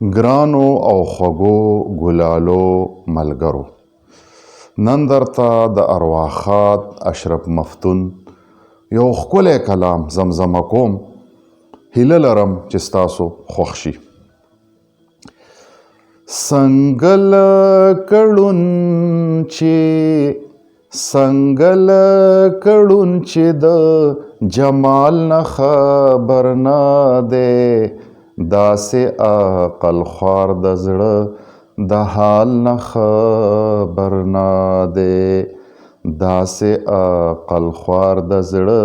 ګرانو او خوږو ګلالو ملګرو، نن درته د ارواښاد اشرف مفتون یو ښکلی کلام زمزمه کوم. هیله لرم چې ستاسو خوښ شي. سنګل کړون چې د جمال نه خبر نه دی، داسې عقل خوار د زړه د حال نه خبر نه دی، داسې عقل خوار د زړه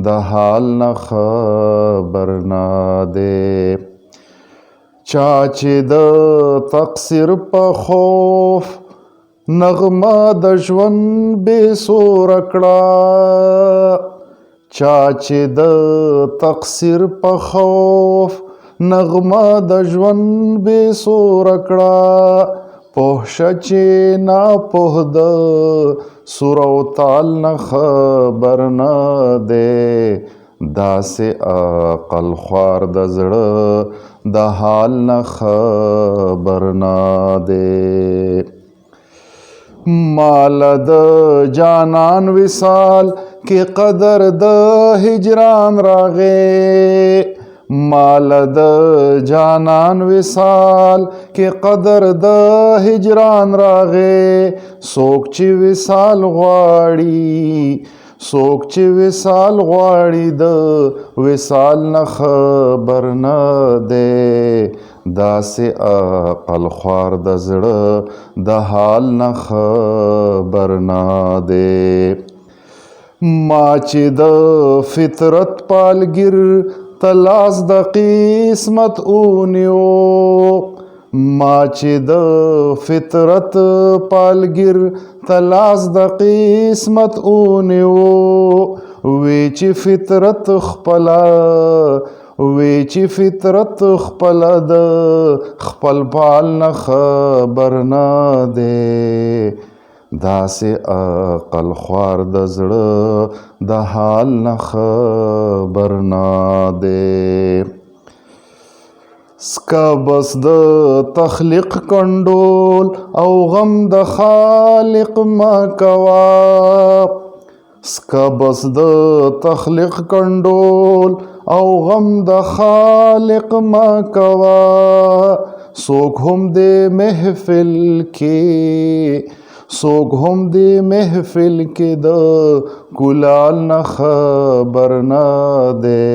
د حال نه خبر نه دی. چا چې د تقصیر په خوف نغمه د ژوند بې سوره کړه، چا چې د تقصیر په خوف نغمه د ژوند بې سوره کړه، پوه شه چې ناپوه د سور او تال نه خبر نه دی، داسې عقل خوار د زړه د حال نه خبر نه دی. مال د جانان وصال کې قدر د هجران راغی، مال د جانان وصال کې قدر د هجران راغی. څوک چې وصال غواړي د وصال نه خبر نه دی، داسې عقل خوار د زړه د حال نه خبر نه دی. ما چې د فطرت پالګر تلاس د قسمت اونیو، ما چې د فطرت پالګر تلاس د قسمت اونیو، وی چې فطرت خپله د خپل پال نه خبر نه دی، داسې عقل خوار د زړه د حال نه خبر نه دی. سکه بس د تخلیق کنډول او غم د خالق ما کوه، سکه بس د تخلیق کنډول او غم د خالق ما کوه. څوک هم د محفل کې د کلال نه خبر نه دی،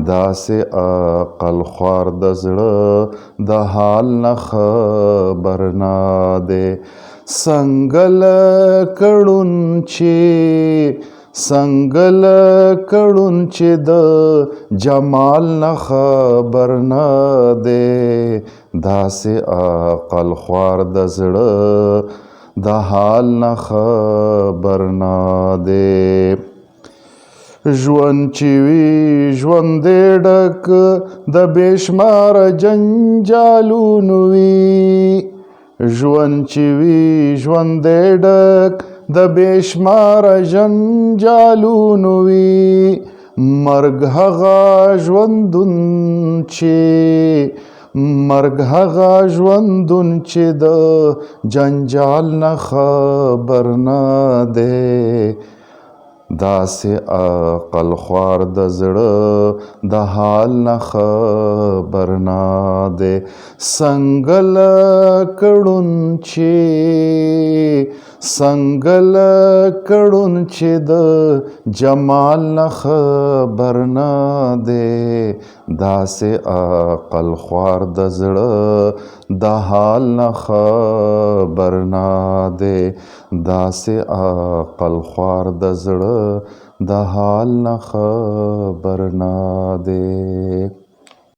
داسې عقل خوار د زړه د حال نه خبر نه دی. سنګل کړون چې د جمال نه خبر نه دی، داسې عقل خوار د زړه د حال نه خبر نه دی. ژوند چې وي ژوندی ډک د بې شماره جنجالونو وي، ژوند چې وي ژوندی ډک د بې شماره جنجالونو وي. مرګ هغه ژوندون چې د جنجال نه خبر نه دی، داسې عقل خوار د زړه د حال نه خبر نه دی. سنګل کړون چې د جمال نه خبر نه دی، داسې عقل خوار د زړه د حال نه خبر نه دی، داسې عقل خوار د زړه د حال نه خبر نه دی.